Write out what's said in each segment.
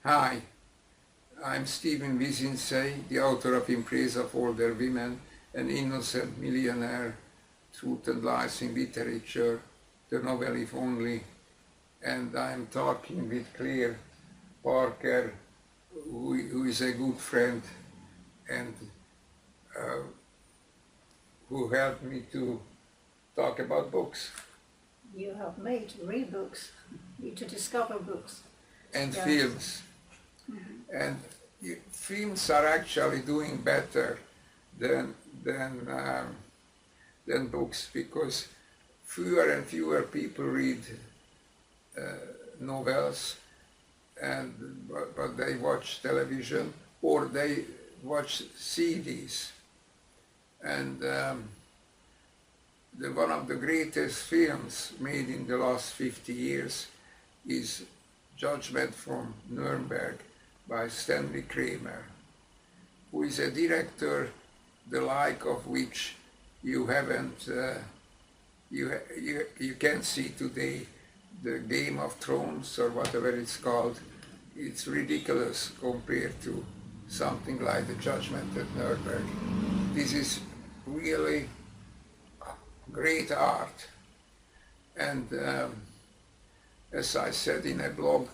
Hi, I'm Stephen Vizinczey, the author of In Praise of Older Women, An Innocent Millionaire, Truth and Lies in Literature, the novel If Only, and I'm talking with Claire Parker, who is a good friend and who helped me to talk about books. You helped me to read books, you to discover books. And Yes. films. And films are actually doing better than books, because fewer and fewer people read novels, but they watch television or they watch CDs. And one of the greatest films made in the last 50 years is Judgement from Nuremberg by Stanley Kramer, who is a director the like of which you haven't, you can't see today. The Game of Thrones or whatever it's called, it's ridiculous compared to something like the Judgment at Nuremberg. This is really great art. And as I said in a blog,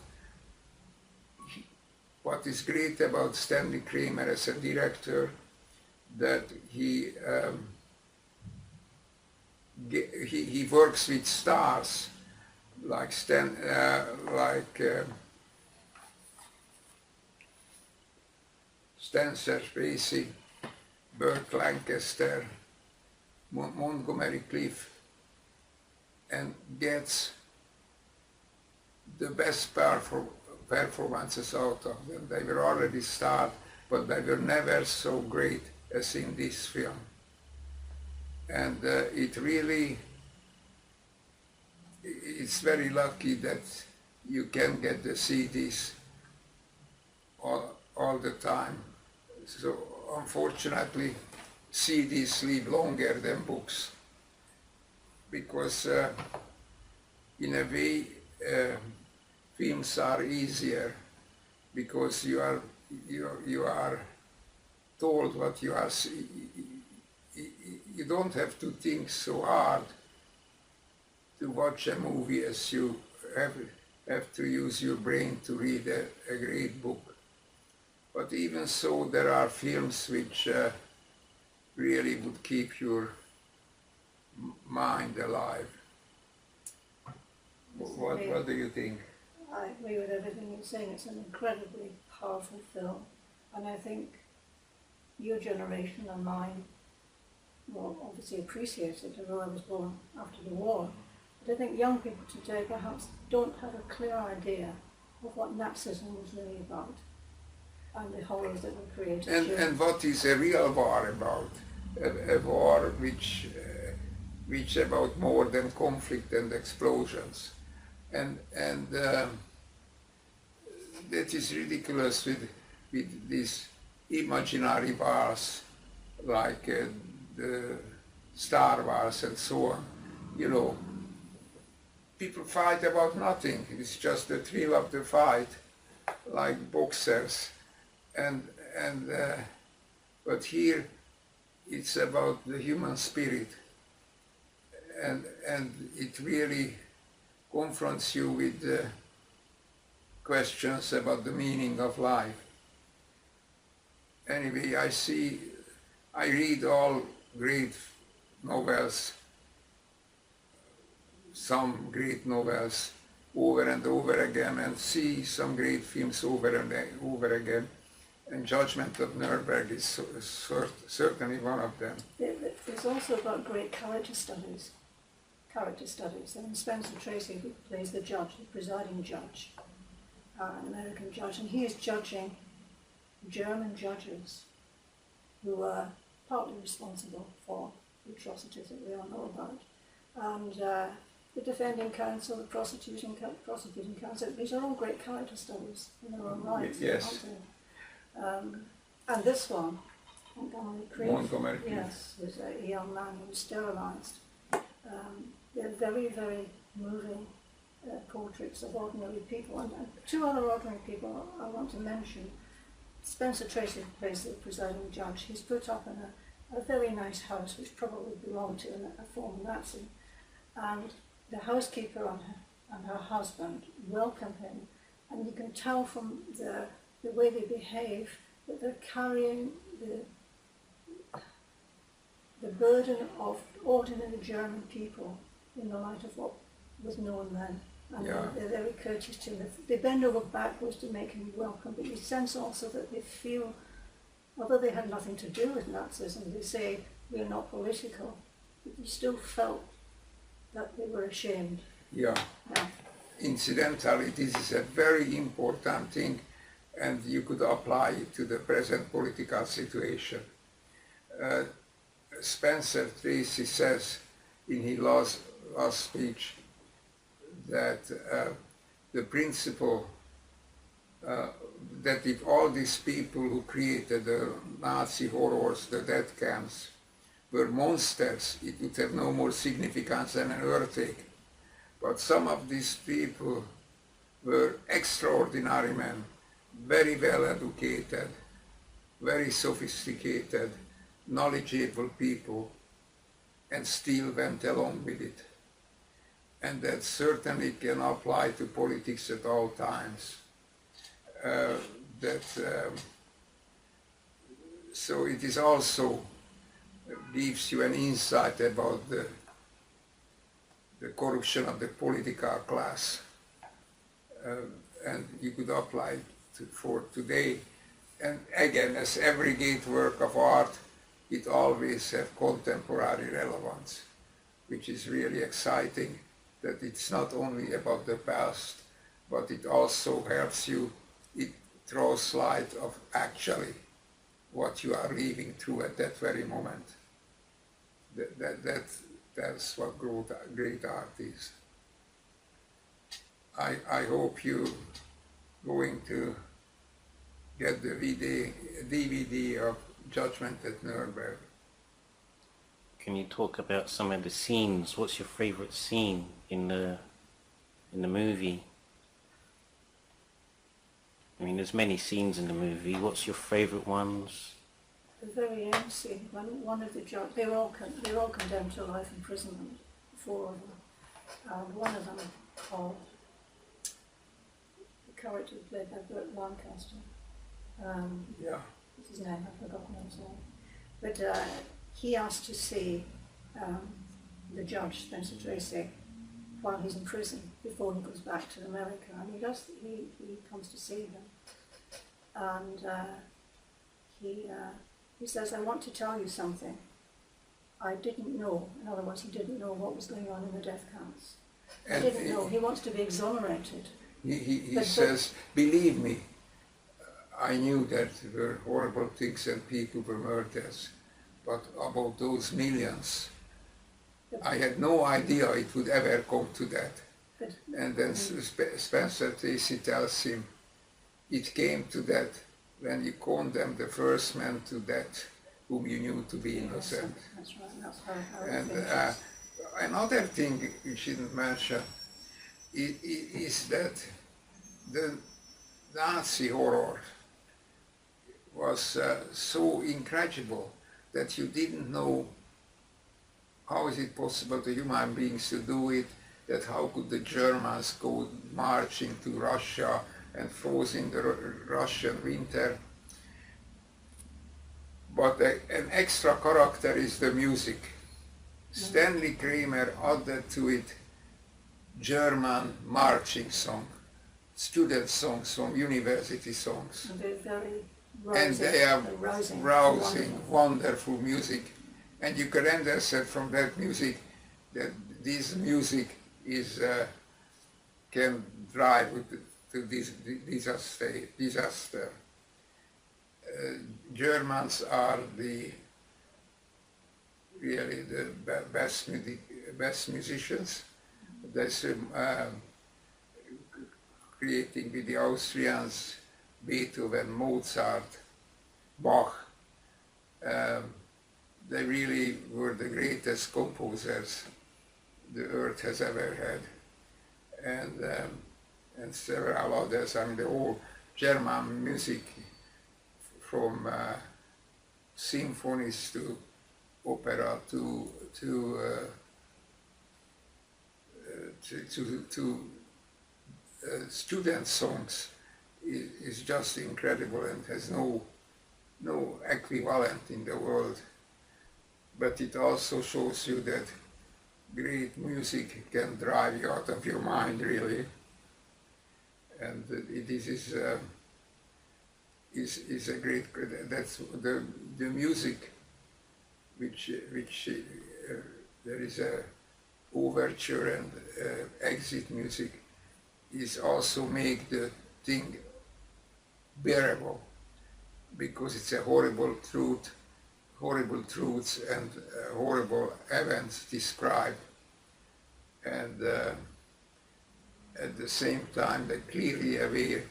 what is great about Stanley Kramer as a director, that he works with stars like Spencer Tracy, Burt Lancaster, Montgomery Clift, and gets the best performances out of them. They were already stars, but they were never so great as in this film. And it really, it's very lucky that you can get the CDs all the time. So unfortunately, CDs live longer than books, because in a way films are easier, because you are told what you are. You don't have to think so hard to watch a movie as you have to use your brain to read a great book. But even so, there are films which really would keep your mind alive. What do you think? I agree with everything you're saying. It's an incredibly powerful film, and I think your generation and mine will obviously appreciate it, although I was born after the war. But I think young people today perhaps don't have a clear idea of what Nazism was really about, and the horrors that were created. And what is a real war about? A war which about more than conflict and explosions. And that is ridiculous with these imaginary wars like the Star Wars and so on. You know, people fight about nothing. It's just the thrill of the fight, like boxers. But here it's about the human spirit, and it really confronts you with questions about the meaning of life. Anyway, I read all great novels, some great novels over and over again, and see some great films over and over again. And Judgment of Nuremberg is certainly one of them. It's also about great character studies. And Spencer Tracy, who plays the judge, the presiding judge, an American judge, and he is judging German judges who are partly responsible for the atrocities that we all know about. And the defending counsel, the prosecuting counsel, these are all great character studies in their own right. Yes. And this one, Montgomery Clift, yes, was a young man who was sterilized. They're very, very moving portraits of ordinary people. And two other ordinary people I want to mention. Spencer Tracy plays the presiding judge. He's put up in a very nice house which probably belonged to a former Nazi. And the housekeeper and her husband welcome him. And you can tell from the way they behave that they're carrying the burden of ordinary German people in the light of what was known then. And they're very courteous to him. They bend over backwards to make him welcome, but you sense also that they feel, although they had nothing to do with Nazism, they say, we're not political, but you still felt that they were ashamed. Yeah. Incidentally, this is a very important thing, and you could apply it to the present political situation. Spencer Tracy says in his last speech that the principle that if all these people who created the Nazi horrors, the death camps, were monsters, it would have no more significance than an earthquake. But some of these people were extraordinary men, very well educated, very sophisticated, knowledgeable people, and still went along with it. And that certainly can apply to politics at all times. So it is also gives you an insight about the corruption of the political class. And you could apply it for today. And again, as every great work of art, it always has contemporary relevance, which is really exciting, that it's not only about the past, but it also helps you, it throws light of actually what you are living through at that very moment. That's what great art is. I hope you're going to get the DVD of Judgment at Nuremberg. Can you talk about some of the scenes? What's your favorite scene in the movie? I mean, there's many scenes in the movie. What's your favorite ones? The very end scene, when one of the judges, they were all condemned to life imprisonment, four of them. And one of them, called the character played by Burt Lancaster. What's his name? I've forgotten his name. But he asked to see the judge, Spencer Tracy, while he's in prison, before he goes back to America. And he comes to see him. And he says, I want to tell you something. I didn't know. In other words, he didn't know what was going on in the death camps. He didn't know. He wants to be exonerated. He says, believe me, I knew that there were horrible things and people were murdered, but about those millions, I had no idea it would ever come to that. And then Spencer Tracy tells him, it came to that when you condemned the first man to death, whom you knew to be innocent. That's right, that's how And another thing we shouldn't mention is that the Nazi horror was so incredible that you didn't know how is it possible to human beings to do it, that how could the Germans go marching to Russia and froze in the Russian winter. But an extra character is the music. Stanley Kramer added to it German marching song, student songs from university songs. And they're very rousing, and they are rousing, wonderful music. And you can understand from that music that this music is can drive to this disaster. Germans are really the best musicians. That's creating with the Austrians, Beethoven, Mozart, Bach. They really were the greatest composers the earth has ever had. and several others. I mean, the whole German music, from symphonies to opera to student songs is just incredible and has no equivalent in the world. But it also shows you that great music can drive you out of your mind, really. And this is a great. That's the music, which there is a overture and exit music, is also make the thing bearable, because it's a horrible truths and horrible events described, and at the same time they're clearly aware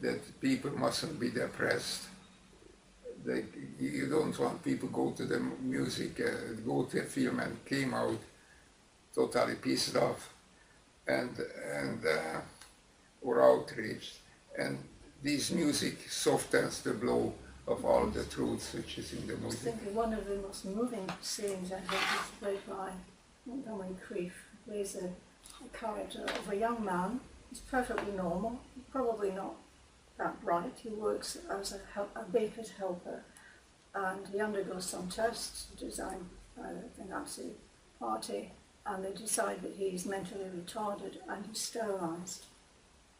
that people mustn't be depressed. You don't want people go to the music, go to a film and came out totally pissed off and or outraged. And this music softens the blow of all the truths which is in the I was music. thinking one of the most moving scenes I think is played by Stanley Kramer, who plays a character of a young man. He's perfectly normal, probably not that bright. He works as a baker's helper, and he undergoes some tests designed by the Nazi party, and they decide that he's mentally retarded and he's sterilized.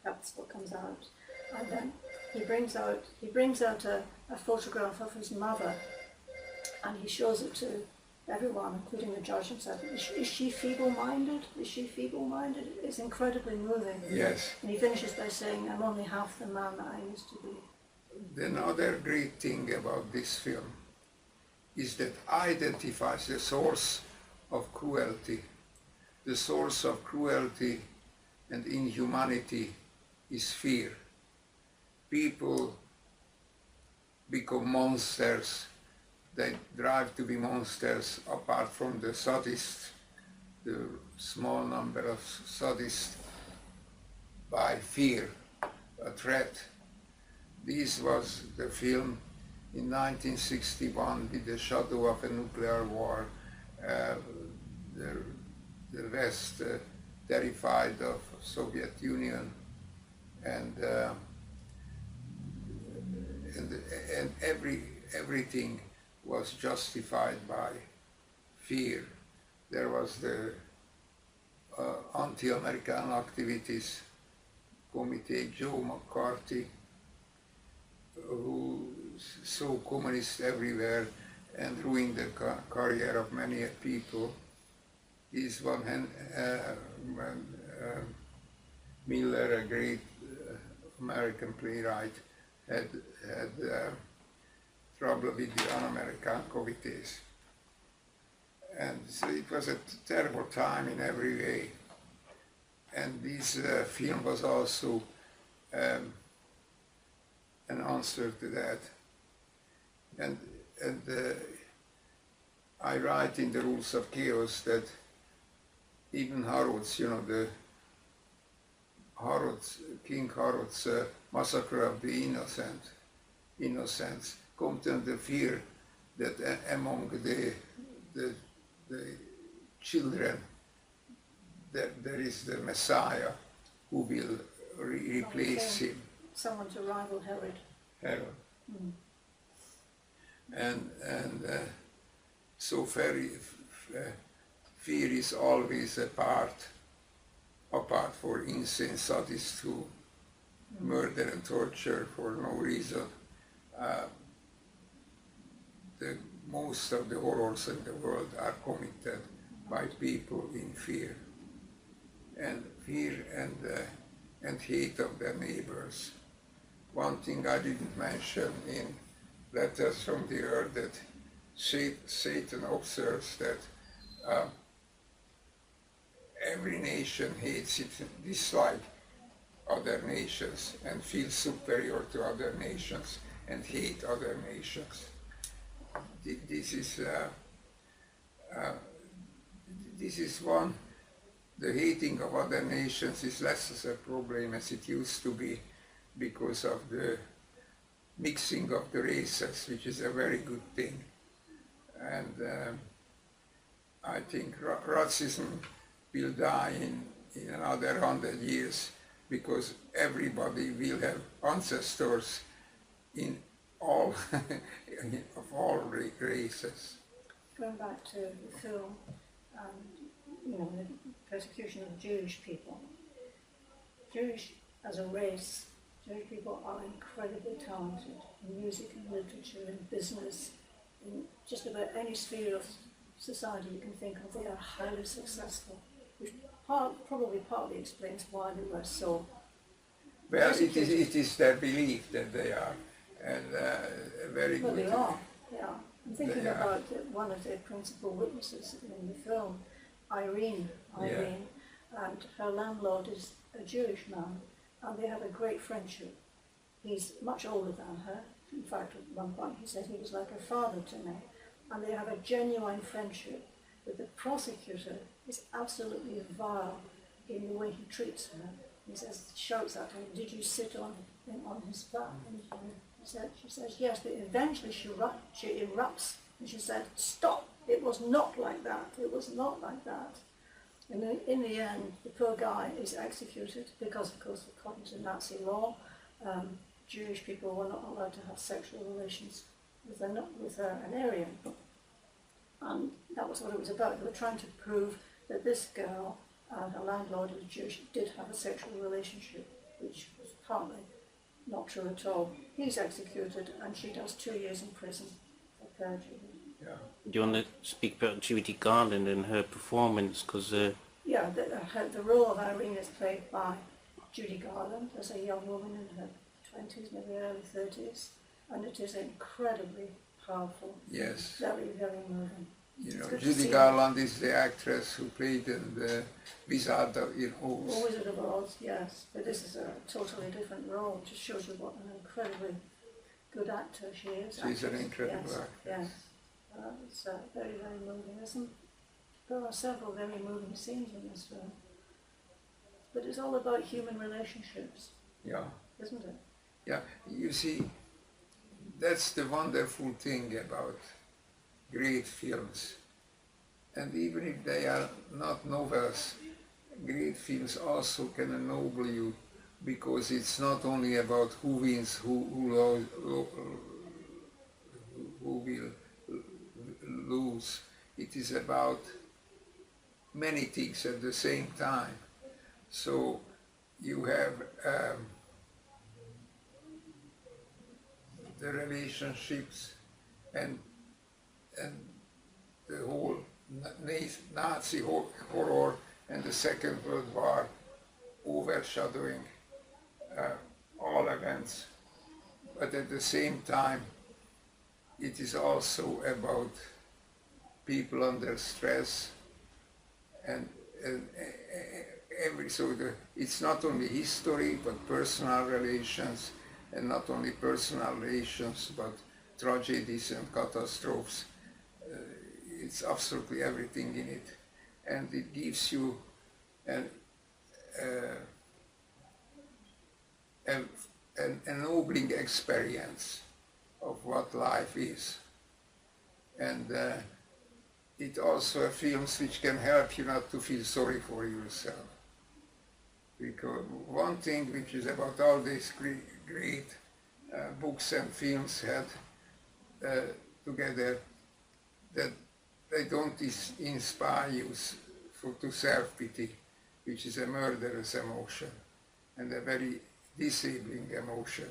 That's what comes out. And then he brings out a photograph of his mother, and he shows it to everyone, including the judge, and said, is she feeble-minded? Is she feeble-minded? It's incredibly moving. Yes. And he finishes by saying, I'm only half the man that I used to be. Another great thing about this film is that identifies the source of cruelty. The source of cruelty and inhumanity is fear. People become monsters. They drive to be monsters, apart from the sadists, the small number of sadists, by fear, a threat. This was the film in 1961 with the shadow of a nuclear war. The West terrified of Soviet Union, and everything was justified by fear. There was the anti-American activities committee, Joe McCarthy, who saw communists everywhere and ruined the career of many people. This one, Miller, a great American playwright, had trouble with the un-American committees. And so it was a terrible time in every way. And this film was also an answer to that. And I write in the Rules of Chaos that even Harrod's, King Harrod's massacre of the innocents, comes under fear that among the children there is the Messiah who will replace him. Someone to rival Herod. Herod. And so fear is always apart for insane sadists who murder and torture for no reason. Most of the horrors in the world are committed by people in fear and hate of their neighbors. One thing I didn't mention in Letters from the Earth, that Satan observes that every nation hates it, dislike other nations, and feels superior to other nations and hate other nations. This is one the hating of other nations is less as a problem as it used to be because of the mixing of the races, which is a very good thing. And I think racism will die in another 100 years because everybody will have ancestors in all of all races. Going back to the film, you know, the persecution of Jewish people. Jewish as a race, Jewish people are incredibly talented in music and literature and business, in just about any sphere of society you can think of. They are highly successful, which probably partly explains why they were so well, it is their belief that they are, and very well, good. they are. I'm thinking about one of the principal witnesses in the film, Irene, and her landlord is a Jewish man, and they have a great friendship. He's much older than her. In fact, at one point he said he was like a father to me, and they have a genuine friendship. But the prosecutor is absolutely vile in the way he treats her. He says, shouts at her, "Did you sit on his back?" And she says, "Yes." But eventually she erupts and she said, "Stop! It was not like that. It was not like that." And in the end, the poor guy is executed because, of course, according to Nazi law, Jewish people were not allowed to have sexual relations with an Aryan. And that was what it was about. They were trying to prove that this girl and her landlord, who was Jewish, did have a sexual relationship, which was partly not true at all. He's executed, and she does 2 years in prison for perjury. Yeah. Do you want to speak about Judy Garland and her performance? Because the role of Irene is played by Judy Garland as a young woman in her 20s, maybe early 30s, and it is incredibly powerful. Yes. Very, very moving. You know, Judy Garland is the actress who played in the Wizard in Oz. The Wizard of Oz, yes. But this is a totally different role. It just shows you what an incredibly good actor she is. She's an incredible actress. Yes. It's very, very moving. There are several very moving scenes in this film. But it's all about human relationships. Yeah. Isn't it? Yeah. You see, that's the wonderful thing about great films. And even if they are not novels, great films also can ennoble you, because it's not only about who wins, who will lose. It is about many things at the same time. So you have the relationships and the whole Nazi horror and the Second World War overshadowing all events. But at the same time, it is also about people under stress and it's not only history but personal relations, and not only personal relations but tragedies and catastrophes. It's absolutely everything in it, and it gives you an ennobling experience of what life is. And it also are films which can help you not to feel sorry for yourself. Because one thing which is about all these great books and films had together, that they don't inspire you to self-pity, which is a murderous emotion and a very disabling emotion.